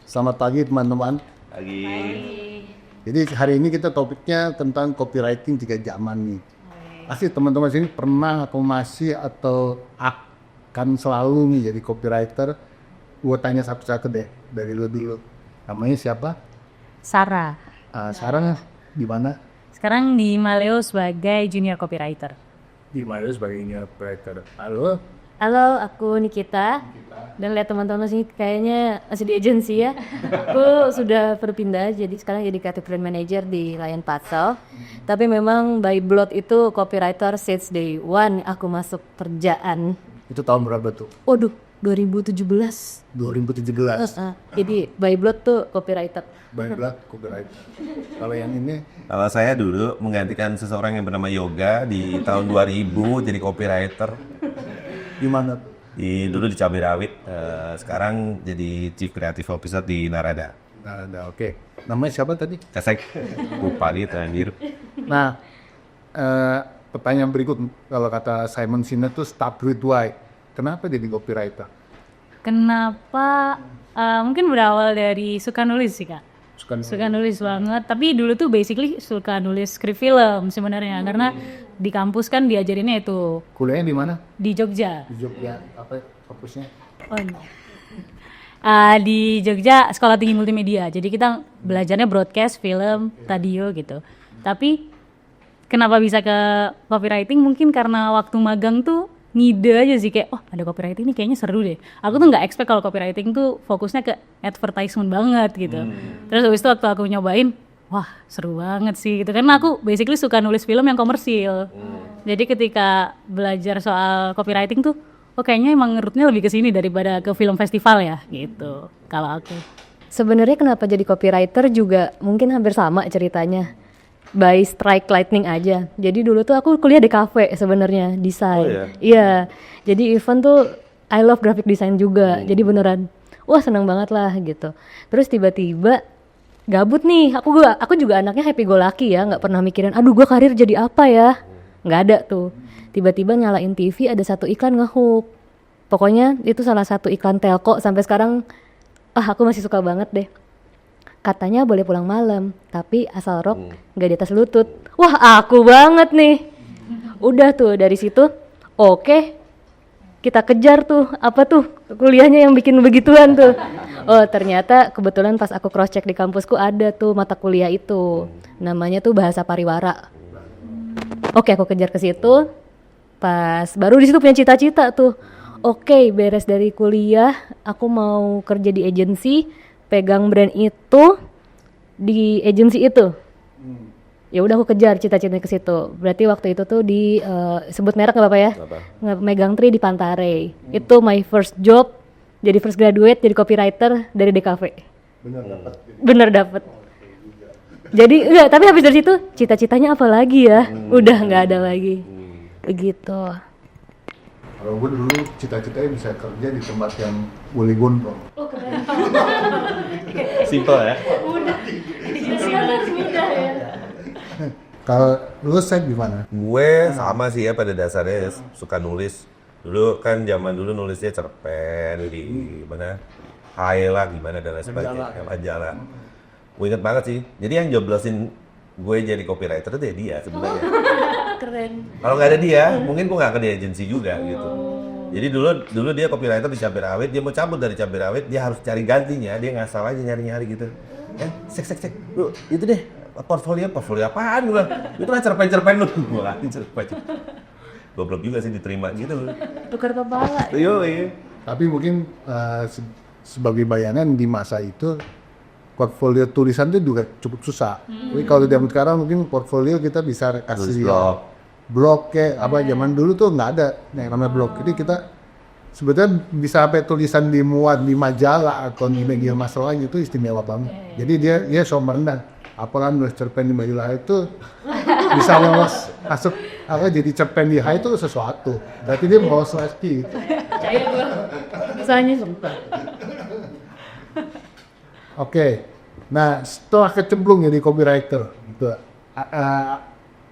Selamat pagi teman-teman. Lagi. Jadi hari ini kita topiknya tentang copywriting 3 zaman nih. Pasti teman-teman sini pernah atau masih atau akan selalu nih jadi copywriter. Gue tanya satu-satu deh dari lu dulu. Namanya siapa? Sarah. Sarah di mana? Sekarang di Maleo sebagai junior copywriter. Di mana sebagai copywriter. Halo. Halo, aku Nikita. Dan lihat teman-teman sini kayaknya masih di agensi ya. Aku sudah berpindah, jadi sekarang jadi creative brand manager di Lion Patel. Tapi memang by blood itu copywriter since day one aku masuk kerjaan. Itu tahun berapa tuh? Waduh, 2017. 2017. Jadi by blood tuh copywriter. Baiklah, copywriter. Kalau yang ini Kalau saya dulu menggantikan seseorang yang bernama Yoga di tahun 2000 jadi copywriter. gimana tuh? Dulu di Cabai Rawit, sekarang jadi Chief Creative Officer di Narada. Nah, oke. Namanya siapa tadi? Kasek, lupa dia terakhir. Nah, pertanyaan berikut, kalau kata Simon Sinek tuh start with why. Kenapa jadi copywriter? Kenapa? Mungkin berawal dari suka nulis sih Kak. Suka nulis banget. Tapi dulu tuh basically suka nulis skrip film sebenarnya. Karena di kampus kan diajarinnya itu. Kuliahnya di mana? Di Jogja. Di Jogja. Apa fokusnya? Di Jogja Sekolah Tinggi Multimedia. Jadi kita belajarnya broadcast, film, radio gitu. Tapi kenapa bisa ke copywriting? Mungkin karena waktu magang tuh ngide aja sih kayak ada copywriting ini kayaknya seru deh. Aku tuh nggak expect kalau copywriting tuh fokusnya ke advertisement banget gitu. Terus habis itu waktu aku nyobain, wah seru banget sih gitu. Karena aku basically suka nulis film yang komersil. Jadi ketika belajar soal copywriting tuh, kayaknya emang rootnya lebih ke sini daripada ke film festival ya gitu. Kalau aku. Sebenarnya kenapa jadi copywriter juga mungkin hampir sama ceritanya. By strike lightning aja. Jadi dulu tuh aku kuliah di kafe sebenarnya, desain. Oh, iya? Iya. Jadi even tuh I love graphic design juga. Jadi beneran wah seneng banget lah gitu. Terus tiba-tiba gabut nih. Aku juga anaknya happy go lucky ya, nggak pernah mikirin aduh gue karir jadi apa ya. Nggak ada tuh. Tiba-tiba nyalain TV ada satu iklan ngehook. Pokoknya itu salah satu iklan telco sampai sekarang aku masih suka banget deh. Katanya boleh pulang malam, tapi asal rok nggak di atas lutut. Wah, aku banget nih. Udah tuh dari situ, oke, kita kejar tuh apa tuh kuliahnya yang bikin begituan tuh. Oh ternyata kebetulan pas aku cross check di kampusku ada tuh mata kuliah itu, namanya tuh bahasa pariwara. Oke, aku kejar ke situ. Pas baru di situ punya cita-cita tuh. Oke, beres dari kuliah, aku mau kerja di agensi. Pegang brand itu di agensi itu. Ya udah aku kejar cita-citanya ke situ. Berarti waktu itu tuh di sebut merek nggak apa-apa ya? Megang Tri di Pantare. Itu my first job. Jadi first graduate jadi copywriter dari DKV. Bener dapet. Jadi enggak, tapi habis dari situ cita-citanya apa lagi ya? Udah nggak ada lagi. Begitu. Kalau gue dulu cita-citanya bisa kerja di tempat yang Willy Gondrong. Simple ya. Kalau lu saya gimana? Gue sama sih ya pada dasarnya suka nulis. Dulu kan zaman dulu nulisnya cerpen di mana Hai gimana dan lain sebagainya, majalah. Gue inget banget sih. Jadi yang joblosin gue jadi copywriter itu dia sebenarnya. Keren. Kalau nggak ada dia, mungkin gue nggak ke di agensi juga gitu. Jadi dulu dia copywriter di Cabai Rawit, dia mau cabut dari Cabai Rawit, dia harus cari gantinya, dia nggak salah aja nyari-nyari gitu. Cek, lu itu deh portfolio apaan gue bilang, itu kan cerpen lu, gue kasih cerpen. Goblok juga sih diterima gitu. Tukar kepala. Iya. Tapi mungkin sebagai bayangan di masa itu portfolio tulisan itu juga cukup susah. Tapi kalau zaman sekarang mungkin portfolio kita bisa kasih blog kayak apa zaman dulu tuh nggak ada yang namanya blog. Jadi kita sebetulnya bisa sampai tulisan dimuat di majalah atau di media massa lain itu istimewa banget. Jadi dia so merendah. Apalagi nulis cerpen di majalah itu bisa lolos masuk jadi cerpen di Hai itu sesuatu. Berarti dia mau lagi. Percaya gue. Misalnya sumpah. Oke, nah setelah kecemplung jadi copywriter, gitu,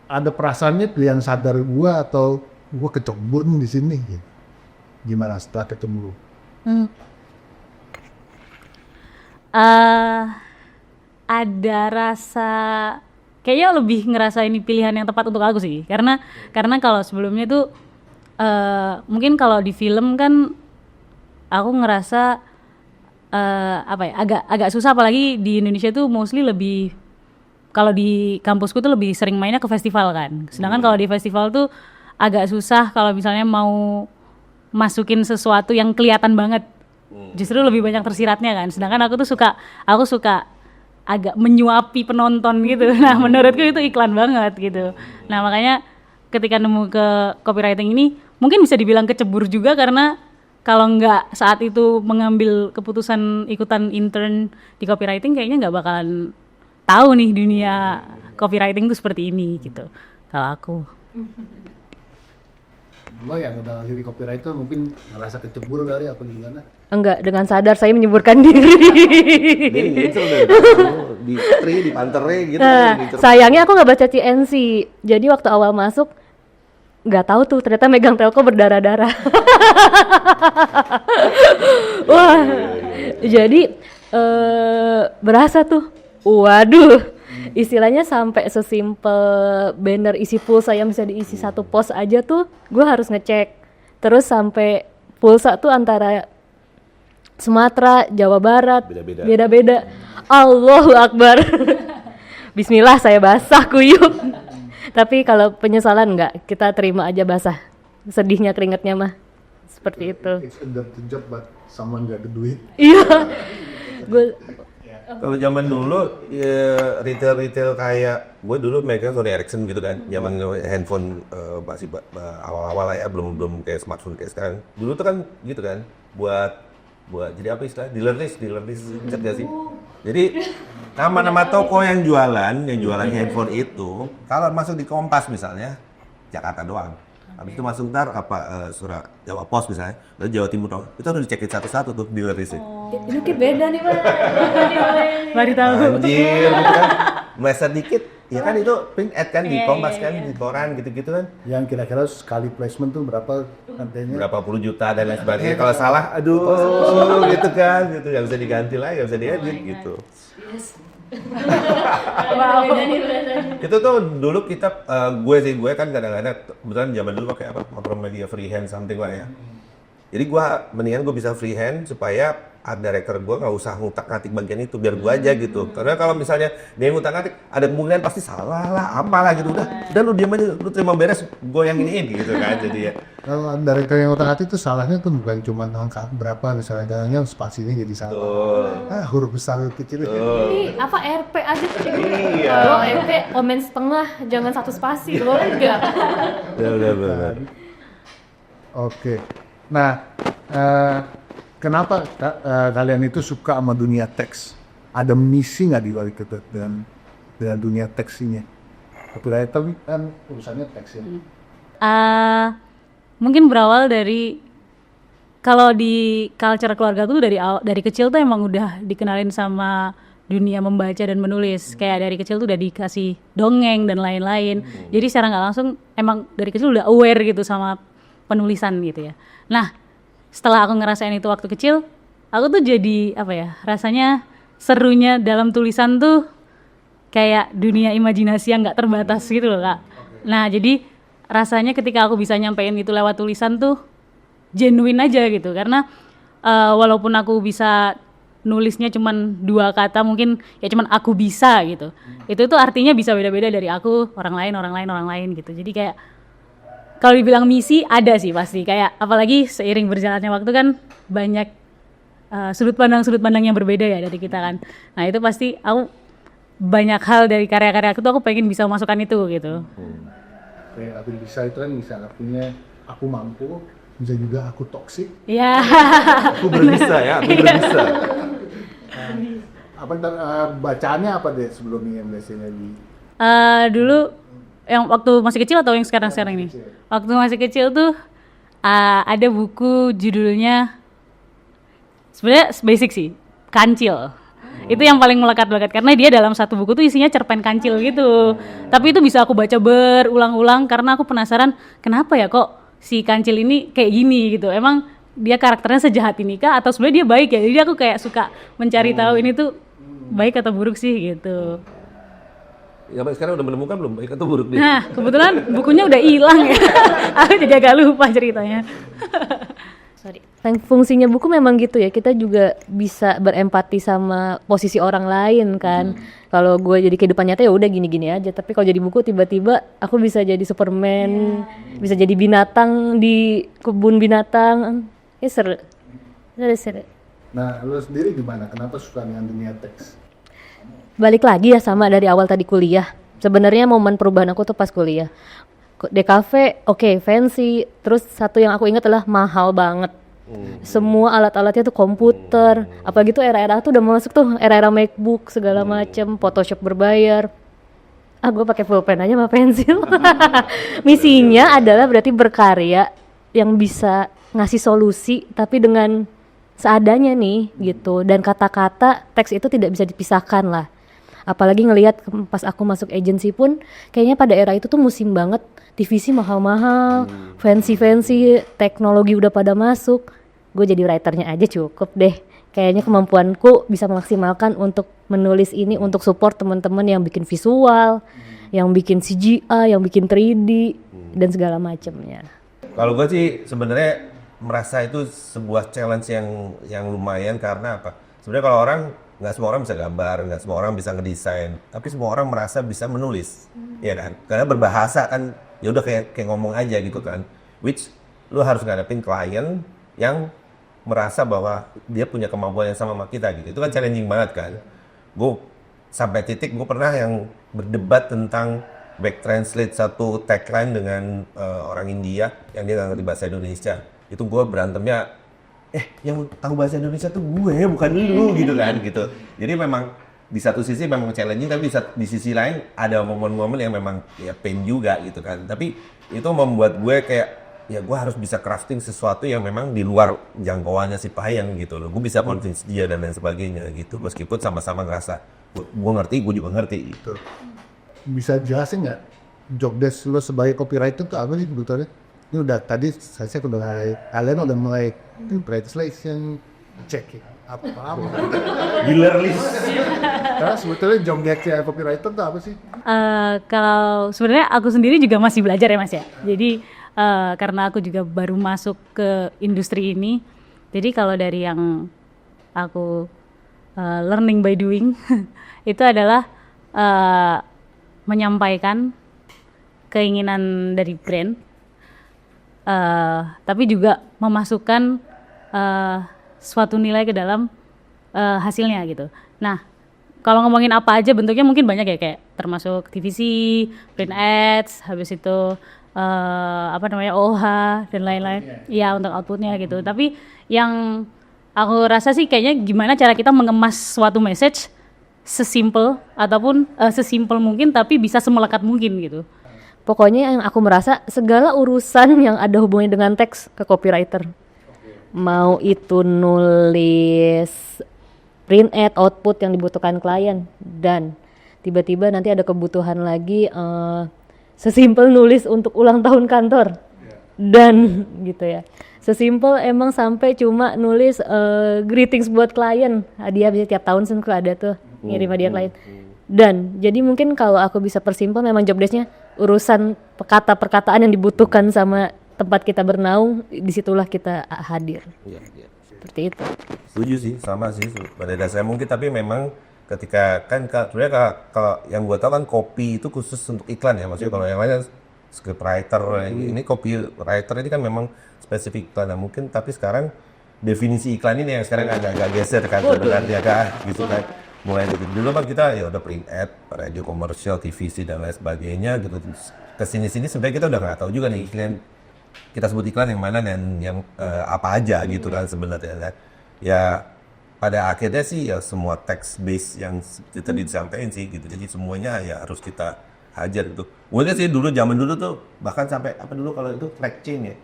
ada perasaannya pilihan sadar gua atau gua kecemplung di sini, gitu. Gimana setelah kecemplung? eh ada rasa kayaknya lebih ngerasa ini pilihan yang tepat untuk aku sih, karena kalau sebelumnya tuh mungkin kalau di film kan aku ngerasa apa ya, agak susah, apalagi di Indonesia tuh mostly lebih, kalau di kampusku tuh lebih sering mainnya ke festival kan, sedangkan kalau di festival tuh agak susah kalau misalnya mau masukin sesuatu yang kelihatan banget, justru lebih banyak tersiratnya kan, sedangkan aku suka agak menyuapi penonton gitu. Nah menurutku itu iklan banget gitu. Nah makanya ketika nemu ke copywriting ini mungkin bisa dibilang kecebur juga, karena kalau nggak saat itu mengambil keputusan ikutan intern di copywriting kayaknya nggak bakalan tahu nih dunia copywriting itu seperti ini gitu kalau aku. Lo yang udah jadi copywriter mungkin ngerasa kecebur kali apa gimana? Enggak, dengan sadar saya menyemburkan diri. Dia ngincer dari di tri, di pantere gitu. Nah, ngincer. sayangnya aku nggak baca CNC. Jadi waktu awal masuk nggak tahu tuh ternyata megang telco berdarah-darah. Wah, jadi berasa tuh. Waduh, istilahnya sampai sesimpel banner isi pulsa yang bisa diisi satu pos aja tuh gue harus ngecek. Terus sampai pulsa tuh antara Sumatera, Jawa Barat, beda-beda. Allahu Akbar. Bismillah saya basah kuyup. Tapi kalau penyesalan enggak, kita terima aja basah. Sedihnya keringetnya mah. Seperti itu. It's a dirty job but someone got the duit. Iya. Gue Kalau zaman dulu ya, retail kayak gue dulu megang Sony Ericsson gitu kan, zaman handphone masih awal-awal lah ya, belum kayak smartphone kayak sekarang. Dulu tuh kan gitu kan, buat jadi apa istilah dealer list ingat gak sih? Jadi nama-nama toko yang jualan handphone itu kalau masuk di Kompas misalnya Jakarta doang. Habis itu masuk ntar Surat Jawa Pos misalnya, lalu Jawa Timur dong. Itu harus dicekin satu-satu tuh dealer list. ini kayak beda nih, Pak. Baru tahu. Anjir, gitu kan. Meleset dikit, ya kan itu print ad kan di Kompas kan, di koran gitu-gitu kan. Yang kira-kira sekali placement tuh berapa nantinya? Berapa puluh juta dan lain sebagainya. Kalau salah, aduh, gitu kan, gitu nggak bisa diganti lagi, nggak bisa diedit gitu. Itu tuh dulu kita, gue kan kadang-kadang, kebetulan zaman dulu pakai apa, Macromedia freehand something lah ya. Jadi mendingan gue bisa freehand supaya art director gue nggak usah ngutak-ngatik bagian itu, biar gue aja gitu. Karena kalau misalnya dia ngutak-ngatik, ada kemungkinan pasti salah lah, apalah gitu. Udah lu diam aja, lu terima beres, gue yang iniin gitu kan. Jadi ya. Kalau director yang otak-atik itu salahnya tuh bukan cuma angka berapa misalnya, kadang-kadang spasinya jadi salah. Huruf besar kecil. Ini apa RP aja tuh. Iya. Kalau RP komen setengah, jangan satu spasi, lo enggak. Benar. Oke. Nah, kenapa kalian itu suka sama dunia teks? Ada misi nggak di balik itu dengan dunia teks ini? Tapi kan urusannya teks ya. Mungkin berawal dari, kalau di culture keluarga tuh dari kecil tuh emang udah dikenalin sama dunia membaca dan menulis. Kayak dari kecil tuh udah dikasih dongeng dan lain-lain. Jadi secara nggak langsung emang dari kecil udah aware gitu sama penulisan gitu ya. Nah, setelah aku ngerasain itu waktu kecil, aku tuh jadi apa ya, rasanya serunya dalam tulisan tuh kayak dunia imajinasi yang nggak terbatas gitu loh Kak. Nah jadi rasanya ketika aku bisa nyampein itu lewat tulisan tuh genuine aja gitu, karena walaupun aku bisa nulisnya cuman 2 kata, mungkin ya cuman aku bisa gitu, itu tuh artinya bisa beda-beda dari aku, orang lain gitu. Jadi kayak kalau dibilang misi ada sih pasti, kayak apalagi seiring berjalannya waktu kan banyak sudut pandang yang berbeda ya dari kita kan. Nah itu pasti aku banyak hal dari karya-karya aku tuh aku pengen bisa masukkan itu gitu. Kayak aku bisa itu kan misalnya punya aku mampu, bisa juga aku toksik. Iya. Aku berbisa ya, aku berbisa. Apa ntar bacaannya apa deh sebelumnya yang biasanya di? Dulu yang waktu masih kecil atau yang sekarang ini? Waktu masih kecil tuh ada buku judulnya, sebenarnya basic sih, Kancil. Itu yang paling melekat karena dia dalam satu buku tuh isinya cerpen kancil gitu. Tapi itu bisa aku baca berulang-ulang karena aku penasaran kenapa ya kok si kancil ini kayak gini gitu. Emang dia karakternya sejahat ini kah atau sebenarnya dia baik ya. Jadi aku kayak suka mencari tahu ini tuh baik atau buruk sih gitu. Ya, sekarang udah menemukan belum baik atau buruk dia? Nah, kebetulan bukunya udah hilang ya. Aku jadi agak lupa ceritanya. Sorry. Fungsinya buku memang gitu ya, kita juga bisa berempati sama posisi orang lain kan. Kalau gue jadi kehidupan nyata ya udah gini-gini aja, tapi kalau jadi buku tiba-tiba aku bisa jadi Superman, bisa jadi binatang di kebun binatang. Ya seru. Seru. Nah, lu sendiri gimana? Kenapa suka dengan dunia teks? Balik lagi ya sama dari awal tadi kuliah. Sebenarnya momen perubahan aku tuh pas kuliah. DKV oke, fancy. Terus satu yang aku ingat adalah mahal banget. Semua alat-alatnya tuh komputer. Apalagi tuh era-era tuh udah masuk tuh era-era MacBook segala macem, Photoshop berbayar. Gue pakai pulpen aja sama pensil. Misinya adalah berarti berkarya yang bisa ngasih solusi tapi dengan seadanya nih gitu. Dan kata-kata teks itu tidak bisa dipisahkan lah. Apalagi ngelihat pas aku masuk agency pun kayaknya pada era itu tuh musim banget, divisi mahal-mahal, fancy-fancy, teknologi udah pada masuk. Gue jadi writernya aja cukup deh. Kayaknya kemampuanku bisa memaksimalkan untuk menulis ini untuk support teman-teman yang bikin visual, yang bikin CGI, yang bikin 3D dan segala macamnya. Kalau gue sih sebenarnya merasa itu sebuah challenge yang lumayan karena apa? Sebenarnya kalau nggak semua orang bisa gambar, nggak semua orang bisa ngedesain, tapi semua orang merasa bisa menulis, ya kan? Karena berbahasa kan, ya udah kayak ngomong aja gitu kan. Which lu harus ngadepin klien yang merasa bahwa dia punya kemampuan yang sama kita gitu. Itu kan challenging banget kan. Gue sampai titik gue pernah yang berdebat tentang back translate satu tagline dengan orang India yang dia nggak ngerti bahasa Indonesia. Itu gue berantemnya. Yang tahu bahasa Indonesia tuh gue, bukan lu gitu kan gitu. Jadi memang di satu sisi memang challenging, tapi di sisi lain ada momen-momen yang memang ya pain juga gitu kan. Tapi itu membuat gue kayak ya gue harus bisa crafting sesuatu yang memang di luar jangkauannya si Payang gitu loh. Gue bisa convince dia dan lain sebagainya gitu. Meskipun sama-sama ngerasa gue ngerti, gue juga ngerti gitu. Bisa jelasin nggak job desk lo sebagai copywriter tuh apa sih sebetulnya? Ini udah tadi saya kalian udah mulai translation, checking apa Dealer list. karena sebetulnya job desk copywriter tuh apa sih? Kalau sebenarnya aku sendiri juga masih belajar ya Mas ya. Jadi karena aku juga baru masuk ke industri ini, jadi kalau dari yang aku learning by doing itu adalah menyampaikan keinginan dari brand, tapi juga memasukkan suatu nilai ke dalam hasilnya gitu. Nah, kalau ngomongin apa aja bentuknya mungkin banyak ya, kayak termasuk TVC, print ads, habis itu OH dan lain-lain. Iya, untuk outputnya gitu. Tapi yang aku rasa sih kayaknya gimana cara kita mengemas suatu message sesimpel ataupun sesimpel mungkin tapi bisa semelekat mungkin gitu. Pokoknya yang aku merasa segala urusan yang ada hubungannya dengan teks ke copywriter. Mau itu nulis print ad, output yang dibutuhkan klien, dan tiba-tiba nanti ada kebutuhan lagi sesimpel nulis untuk ulang tahun kantor dan gitu ya. Sesimpel emang sampai cuma nulis greetings buat klien, hadiah bisa tiap tahun kan ada tuh ngirim hadiah klien. Dan jadi mungkin kalau aku bisa persimpel memang job desk-nya urusan perkataan yang dibutuhkan sama tempat kita bernaung, disitulah kita hadir. Iya. Seperti itu. Setuju sih, sama sih pada dasarnya mungkin, tapi memang ketika kan sebenarnya kalau yang gue tahu kan copy itu khusus untuk iklan ya, maksudnya kalau yang lain script writer, ini copywriter ini kan memang spesifik iklan. Nah, mungkin tapi sekarang definisi iklan ini yang sekarang agak geser kan sebenarnya kan gitu kan. Mulai dari dulu kan kita ya udah print ad, radio komersial, TVC dan lain sebagainya gitu. Kesini-sini sebenarnya kita udah nggak tahu juga nih iklan, kita sebut iklan yang mana dan yang apa aja gitu kan sebenarnya kan. Ya pada akhirnya sih ya semua text base yang tadi disampaikan sih gitu. Jadi semuanya ya harus kita hajar gitu. Mungkin sih dulu zaman dulu tuh bahkan sampai apa dulu kalau itu flag chain ya.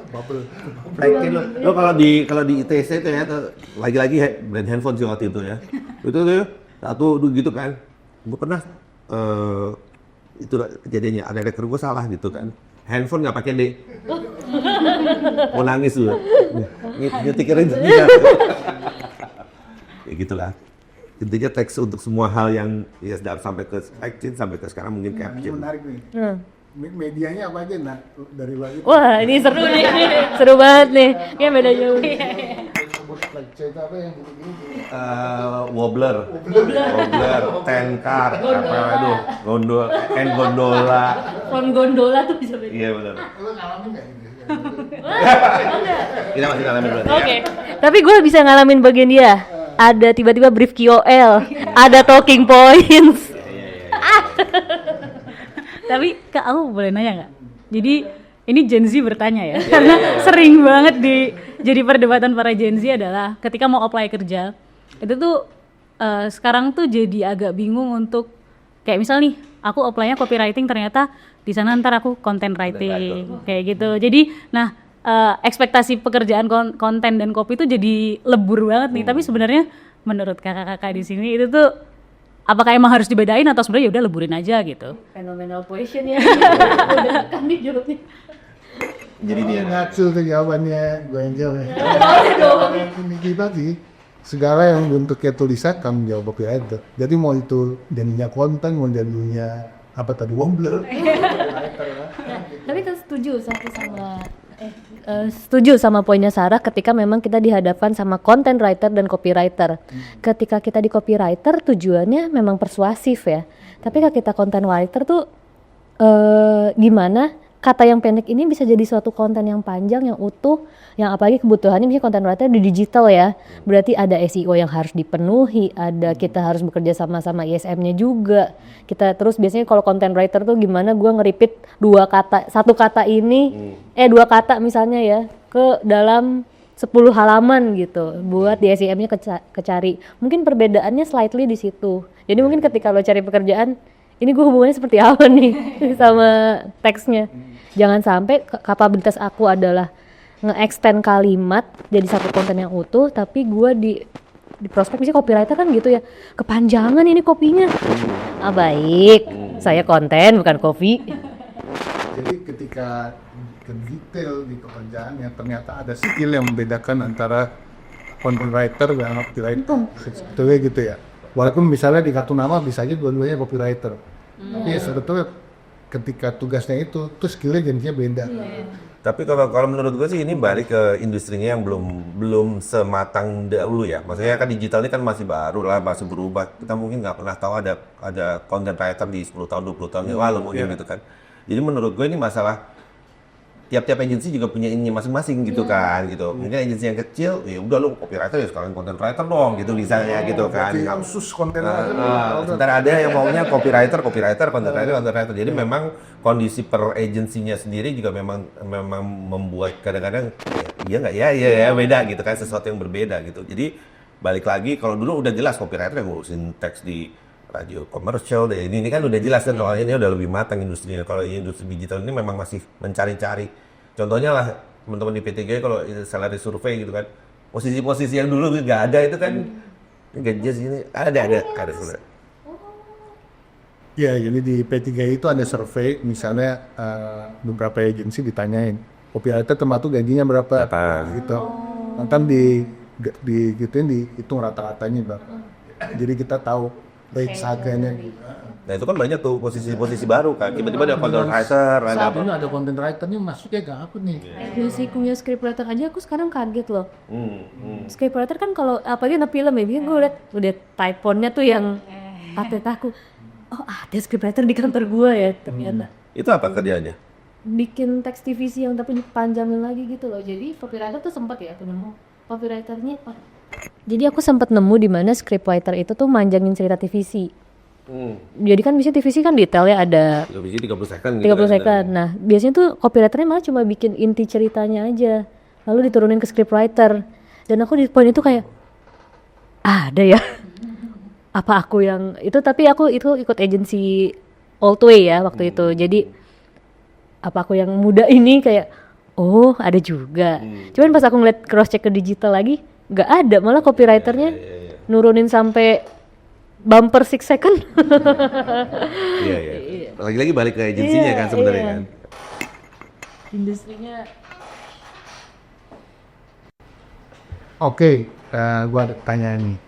Bubble. Flag chain lo kalau di ITC itu ya lagi-lagi brand handphone sih waktu itu ya. Itu tuh satu gitu kan. Gue pernah itu kejadiannya ada reker gue salah gitu kan. Handphone nggak pakai D. Mau nangis dulu. Nyetikirin sendiri. Ya gitulah. Intinya teks untuk semua hal yang ya sampai ke action sampai ke sekarang mungkin Ini caption. menarik nih. Medianya apa aja nak dari luar itu? Wah, ini seru nih. Seru banget nih. Kayak beda jauh. Sebut cerita apa yang gini-gini? Wobbler, tenkar, apa aduh, gondola. Font gondola tuh bisa beda. Iya benar. Lo ngalamin nggak ini? Kita masih ngalamin berarti Oke. ya. Tapi gue bisa ngalamin bagian dia. Ada tiba-tiba brief KOL, ada talking points. Tapi Kak, aku boleh nanya nggak? Jadi ini Gen Z bertanya ya, karena sering banget jadi perdebatan para Gen Z adalah ketika mau apply kerja, itu tuh sekarang tuh jadi agak bingung untuk kayak misal nih, aku apply-nya copywriting ternyata di sana ntar aku content writing kayak gitu. Jadi, nah ekspektasi pekerjaan konten dan copy itu jadi lebur banget nih. Tapi sebenarnya menurut kakak-kakak di sini itu tuh apakah emang harus dibedain atau sebenarnya ya udah leburin aja gitu? Phenomenal question ya. Udah kan nih jawabnya. Jadi dia Ngacul tuh jawabannya gue Angel ya. Ini kita sih segala yang bentuknya tulisan kamu jawab copywriter. Jadi mau itu jadinya konten, mau jadinya apa tadi Wobbler. Tapi kan setuju sama poinnya Sarah ketika memang kita dihadapkan sama content writer dan copywriter. Ketika kita di copywriter tujuannya memang persuasif ya. Tapi kalau kita content writer tuh gimana kata yang pendek ini bisa jadi suatu konten yang panjang, yang utuh, yang apalagi kebutuhannya misalnya content writer di digital ya. Berarti ada SEO yang harus dipenuhi, ada kita harus bekerja sama ISM-nya juga. Kita terus biasanya kalau content writer tuh gimana gua nge-repeat satu kata ini, dua kata misalnya ya, ke dalam 10 halaman gitu buat di SEM-nya kecari. Mungkin perbedaannya slightly di situ. Jadi mungkin ketika lo cari pekerjaan, ini gue hubungannya seperti apa nih sama teksnya. Jangan sampai kapabilitas aku adalah nge-extend kalimat jadi satu konten yang utuh, tapi gue di prospek misalnya copywriter kan gitu ya, kepanjangan ini kopinya. Baik, saya konten bukan kopi. Jadi ketika ke detail di pekerjaan yang ternyata ada skill yang membedakan antara content writer dan copywriter sebetulnya gitu ya. Walaupun misalnya di kartu nama bisa aja dua-duanya copywriter, tapi ya sebetulnya ketika tugasnya itu tuh skillnya jadinya beda. Tapi kalau menurut gue sih ini balik ke industrinya yang belum sematang dahulu ya. Maksudnya kan digital ini kan masih baru lah, masih berubah. Kita mungkin nggak pernah tahu ada content writer di 10 tahun 20 tahun yang lalu mungkin gitu kan. Jadi menurut gue ini masalah tiap-tiap agensi juga punya ini masing-masing gitu kan gitu. Mungkin agensi yang kecil ya udah lu copywriter ya sekalian content writer dong gitu misalnya gitu kan. Jadi khusus konten Sementara ada yang maunya copywriter, content writer. Jadi memang kondisi per agensinya sendiri juga memang membuat kadang-kadang ya beda gitu kan, sesuatu yang berbeda gitu. Jadi balik lagi kalau dulu udah jelas copywriter yang ngurusin teks di radio komersial deh. Ini kan udah jelas kan, soalnya ini udah lebih matang industrinya. Kalau industri digital ini memang masih mencari-cari. Contohnya lah teman-teman di P3 kalau salary survey gitu kan, posisi-posisi yang dulu nggak ada itu kan gajinya sini ada sebenarnya. Ya, jadi di P3 itu ada survei, misalnya beberapa agensi ditanyain, copywriter termasuk gajinya berapa, gitu. Nanti gituin dihitung rata-ratanya berapa. Jadi kita tahu rate harganya. Nah itu kan banyak tuh posisi-posisi baru kan, tiba-tiba ada content writer, ada Saat apa? ini ada content writer-nya masuknya gak aku nih. Punya scriptwriter aja aku sekarang kaget loh. Scriptwriter kan kalau apalagi anak film ya, bikin gue udah typonnya tuh yang update aku. Oh ada scriptwriter di kantor gue ya ternyata. Itu apa kerjanya? Bikin teks TVC yang tapi dipanjangin lagi gitu loh. Jadi copywriter tuh sempat ya aku nemu copywriternya. Jadi aku sempat nemu di mana scriptwriter itu tuh manjangin cerita TVC. Jadi kan biasanya TVC kan detail ya, ada 30 second 30 second. Nah, biasanya tuh copywriternya malah cuma bikin inti ceritanya aja. Lalu diturunin ke scriptwriter. Dan aku di poin itu kayak ada ya. Apa aku yang itu, tapi aku itu ikut agensi Oldway ya waktu itu. Jadi apa aku yang muda ini kayak oh, ada juga. Cuman pas aku ngeliat cross check ke digital lagi, nggak ada, malah copywriternya nurunin sampai bumper 6 second. Iya. Lagi-lagi balik ke agensinya kan sebenarnya kan. Industrinya Oke, gua ada tanya nih.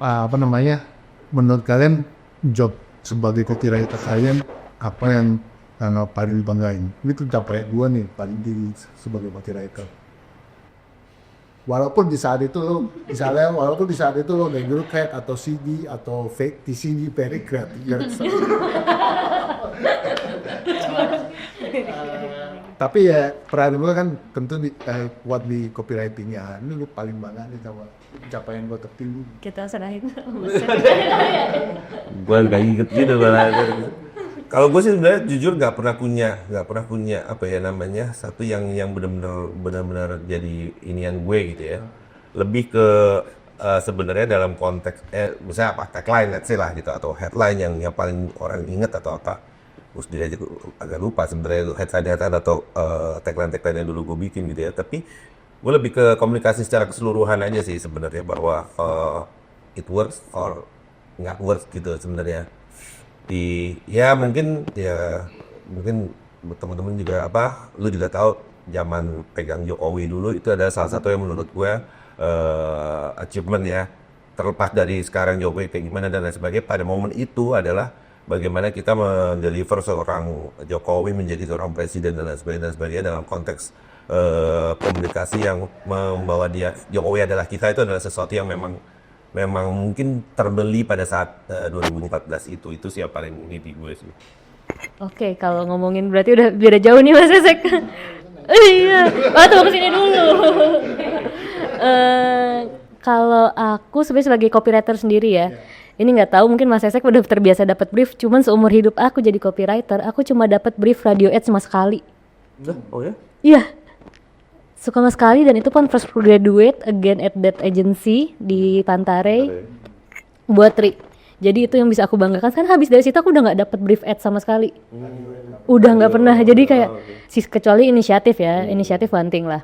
Apa namanya? Menurut kalian job sebagai copywriter kalian apa yang paling dibanggain? Itu capaian gua nih paling tinggi sebagai copywriter. Walaupun di saat itu lo, misalnya walaupun di saat itu lo dari dulu kayak atau CD atau fake TCG very kreatif. Tapi ya peran gue kan tentu buat di copywriting ya. Ini lu paling bangga nih sama capaian gue tertinggi. Kita serahin. Gue nggak inget gitu malah. Kalau gue sih sebenarnya jujur nggak pernah punya apa ya namanya satu yang benar-benar jadi inian gue gitu ya. Lebih ke sebenarnya dalam konteks misalnya apa tagline let's say lah gitu atau headline yang paling orang inget atau apa. Terus dia aja agak lupa sebenarnya headline atau tagline yang dulu gue bikin gitu ya. Tapi gue lebih ke komunikasi secara keseluruhan aja sih sebenarnya bahwa it works or nggak works gitu sebenarnya. Mungkin teman-teman juga lu juga tahu zaman pegang Jokowi dulu itu adalah salah satu yang menurut gue achievement ya, terlepas dari sekarang Jokowi kayak gimana dan lain sebagainya. Pada momen itu adalah bagaimana kita mendeliver seorang Jokowi menjadi seorang presiden dan lain sebagainya dalam konteks komunikasi yang membawa dia Jokowi adalah kita, itu adalah sesuatu yang memang mungkin terbeli pada saat 2014 itu sih yang paling ini di gue sih. Oke, kalau ngomongin berarti udah beda jauh nih Mas Sesek. Iya, tunggu kesini dulu. Kalau aku sebenarnya sebagai copywriter sendiri ya, ini nggak tahu mungkin Mas Sesek udah terbiasa dapat brief, cuman seumur hidup aku jadi copywriter, aku cuma dapat brief radio ads cuma sekali. Oh ya? Iya, suka sama sekali, dan itu pun fresh graduate again at that agency di Pantare buat Tri. Jadi itu yang bisa aku banggakan, kan habis dari situ aku udah nggak dapat brief ad sama sekali. Udah nggak pernah, jadi kayak kecuali inisiatif ya, inisiatif hunting lah.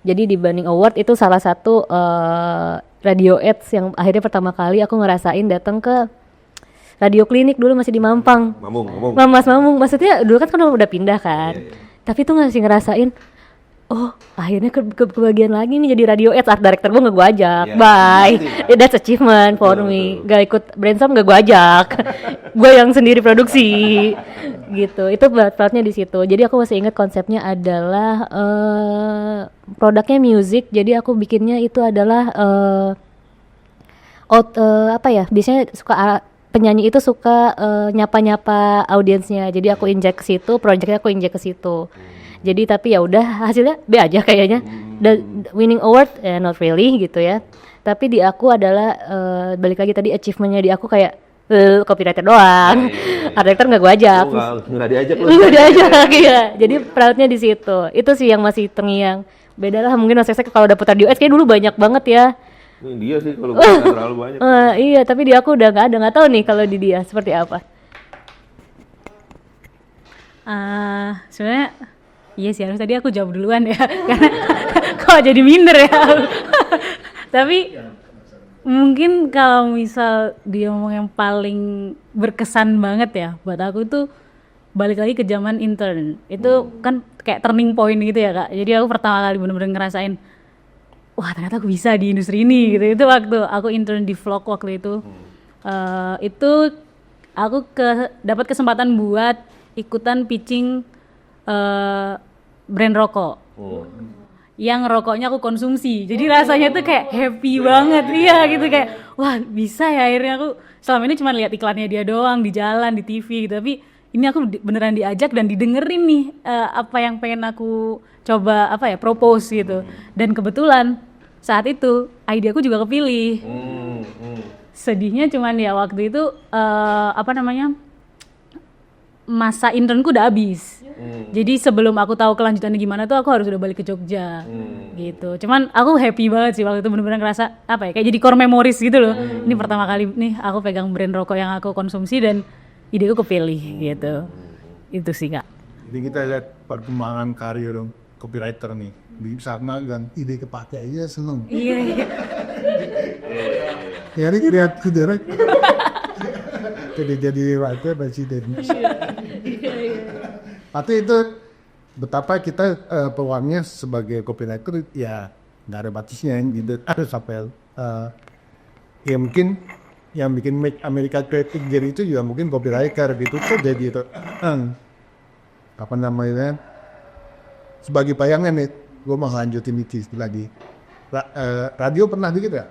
Jadi di Banding Award itu salah satu radio ads yang akhirnya pertama kali aku ngerasain datang ke radio klinik dulu masih di Mampang. Mas Mamung, maksudnya dulu kan udah pindah kan. Tapi tuh masih ngerasain, oh akhirnya kebagian lagi nih jadi radio ads, art director gue gak gue ajak, bye. That's achievement for me. Gak ikut brainstorm gak gue ajak, gue yang sendiri produksi gitu. Itu berat-beratnya di situ. Jadi aku masih ingat konsepnya adalah produknya music. Jadi aku bikinnya itu adalah biasanya suka penyanyi itu suka nyapa-nyapa audiensnya. Jadi aku injek ke situ, projectnya aku injek ke situ. Jadi tapi ya udah hasilnya B aja kayaknya. Dan winning award not really gitu ya. Tapi di aku adalah balik lagi tadi achievementnya di aku kayak copywriter doang. Art director nggak gue ajak. Nggak diajak lu. Nggak diajak ya. Jadi proudnya di situ. Itu sih yang masih terngiang. Beda lah mungkin Mas Sesek kalau dapet radio ads kayak dulu banyak banget ya. Ini dia sih kalau gue nggak terlalu banyak. Iya, tapi di aku udah nggak tahu nih kalau di dia seperti apa. Sebenarnya iya sih, harus tadi aku jawab duluan ya. Karena kok jadi minder ya. Tapi mungkin kalau misal dia ngomong yang paling berkesan banget ya buat aku tuh balik lagi ke zaman intern. Itu kan kayak turning point gitu ya Kak. Jadi aku pertama kali bener-bener ngerasain, wah ternyata aku bisa di industri ini gitu. Itu waktu aku intern di vlog waktu itu. Itu aku dapat kesempatan buat ikutan pitching brand rokok. Yang rokoknya aku konsumsi. Jadi rasanya tuh kayak happy banget. Iya gitu, kayak wah bisa ya, akhirnya aku selama ini cuma lihat iklannya dia doang di jalan, di TV gitu. Tapi ini aku beneran diajak dan didengerin nih apa yang pengen aku coba propose gitu. Dan kebetulan saat itu ide aku juga kepilih. Sedihnya cuman ya waktu itu masa internku udah habis. Jadi sebelum aku tahu kelanjutannya gimana tuh aku harus udah balik ke Jogja. Gitu. Cuman aku happy banget sih waktu itu, bener-bener ngerasa kayak jadi core memories gitu loh. Ini pertama kali nih aku pegang brand rokok yang aku konsumsi dan ideku kepilih gitu. Itu sih Kak. Jadi kita lihat perkembangan karir dong copywriter nih. Di sana kan ide kepake aja seneng. Iya. Ya lihat kuderek. Jadi writer presiden. Tapi itu betapa kita peluangnya sebagai copywriter ya nggak ada batasnya gitu. Sampai ya mungkin yang bikin Make America Great Again itu juga mungkin copywriter gitu tuh jadi itu apa namanya, sebagai bayangan nih gue mau lanjutin itu lagi. Radio pernah bikin ya?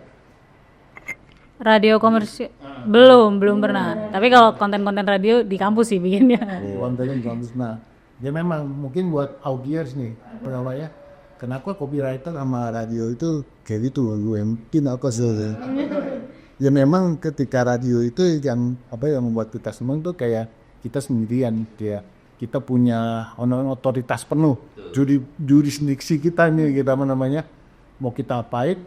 Radio komersial belum pernah. Tapi kalau konten-konten radio di kampus sih bikinnya. Kontennya bagus. Nah, ya memang mungkin buat audiens nih, apa namanya, kenapa copywriter sama radio itu kayak gitu, gue mungkin apa sih? Ya memang ketika radio itu yang membuat kita senang tuh kayak kita sendirian, kayak kita punya otoritas penuh, jurisdiksi kita nih, kita apa namanya, mau kita apain,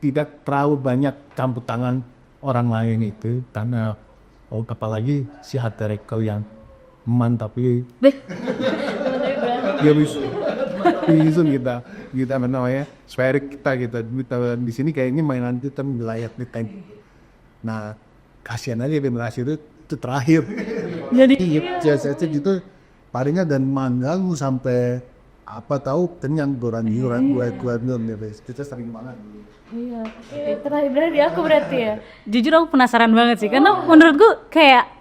tidak terlalu banyak campur tangan orang lain itu, karena apalagi si Hatereko yang tapi dia bisa kita apa namanya, sferik kita di sini kayaknya mainan kita melayat di time. Nah kasihan aja generasi itu terakhir. Jadi Saya gitu palingnya dan manggang sampai apa tahu kenyang orang buat kita sering banget. Iya, terakhir berarti aku berarti ya. jujur aku penasaran banget sih, karena menurutku kayak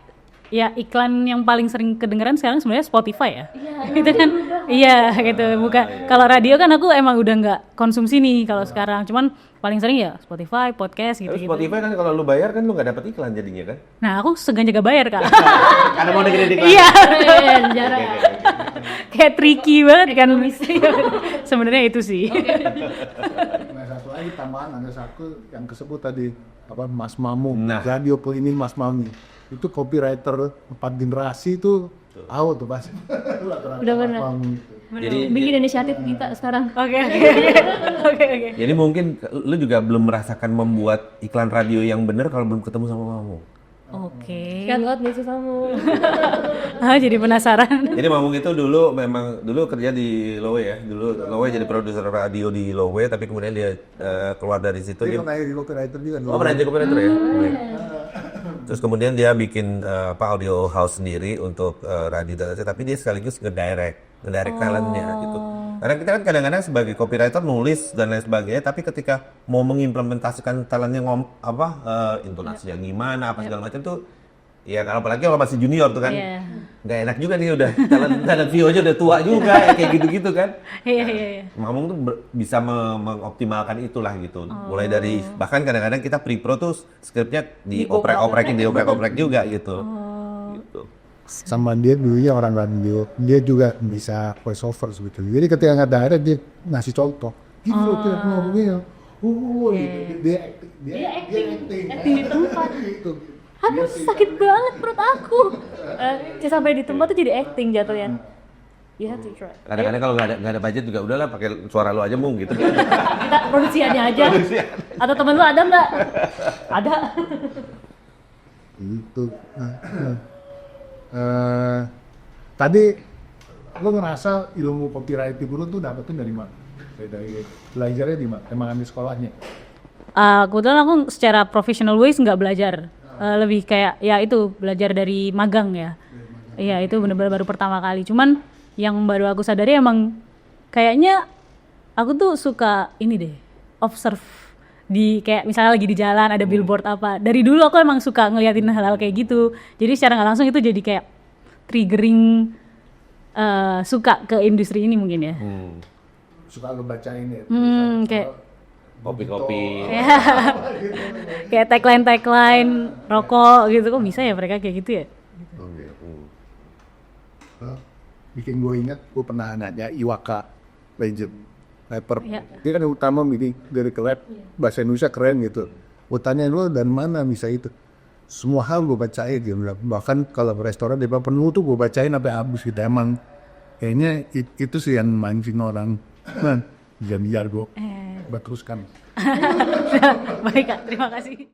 ya iklan yang paling sering kedengeran sekarang sebenarnya Spotify ya. Itu kan iya gitu. Bukan kalau radio kan aku emang udah nggak konsumsi nih kalau sekarang. Cuman paling sering ya Spotify, podcast Terus gitu-gitu. Spotify kan kalau lu bayar kan lu nggak dapat iklan jadinya kan? Nah, aku segan jaga bayar, Kak. Karena mau dengerin iklan. Iya. Keren, jarang. Kayak tricky banget kan. Sebenarnya itu sih. Nah satu lagi tambahan, ada satu yang kesebut tadi apa, Mas Mamu, Nah. radio ini Mas Mamu itu copywriter 4 generasi itu tahu tuh pasti. Udah bener. Jadi Bikin inisiatif kita sekarang. Oke. jadi mungkin lu juga belum merasakan membuat iklan radio yang benar kalau belum ketemu sama kamu. Oke. Sekian banget nih sih kamu. Jadi penasaran. Jadi Mamung itu dulu kerja di Lowe ya. Dulu Lowe jadi produser radio di Lowe, tapi kemudian dia keluar dari situ. Dia Dia pernah jadi copywriter juga. Oh, pernah jadi copywriter ya? Baik. Terus kemudian dia bikin audio house sendiri untuk radio, tapi dia sekaligus ngedirect talentnya gitu. Karena kita kan kadang-kadang sebagai copywriter nulis dan lain sebagainya, tapi ketika mau mengimplementasikan talentnya intonasinya gimana, apa segala macam tuh, ya apalagi kalau masih junior tuh kan, Iya. nggak enak juga nih udah talent view aja udah tua juga ya, kayak gitu-gitu kan. Iya. Mamung tuh bisa mengoptimalkan itulah gitu. Mulai dari bahkan kadang-kadang kita pre-pro tuh skripnya dioprek-oprekin juga gitu. Gitu. Sama dia dulunya orang radio, dia juga bisa voice over sebetulnya. Jadi ketika nggak ada dia ngasih contoh. Gitu loh kira ngomongnya. Dia acting di tempat. Aduh sakit banget perut aku. Sampai di tempat tuh jadi acting jatuhnya. You have to try. Kadang-kadang kalau nggak ada budget juga udahlah pakai suara lu aja Mung gitu. Kita produksiannya aja. Atau temen lu ada nggak? Ada. Itu. Tadi lo ngerasa ilmu copywriting dulu tuh dapetin dari mana? Dari belajarnya di mana? Emang ambil sekolahnya? Kebetulan aku secara professional ways nggak belajar. Lebih kayak ya itu belajar dari magang ya. Iya itu benar-benar baru pertama kali. Cuman yang baru aku sadari emang kayaknya aku tuh suka ini deh, observe di kayak misalnya lagi di jalan ada billboard apa. Dari dulu aku emang suka ngeliatin hal-hal kayak gitu. Jadi secara nggak langsung itu jadi kayak triggering suka ke industri ini mungkin ya. Suka lo bacain ya? Kayak Kopi-kopi. kayak tagline rokok gitu, kok bisa ya mereka kayak gitu ya? Bikin gue ingat, gue pernah nanya Iwaka Legend rapper. Iya. Dia kan yang utama bikin dari rap bahasa Indonesia keren gitu. Gue tanya lu dan mana bisa itu? Semua hal gue bacain dia bilang. Bahkan kalau restoran dia penuh tuh gue bacain sampai habis gitu. Emang kayaknya itu sih yang mancing orang. Biar gue teruskan. Baik Kak, terima kasih.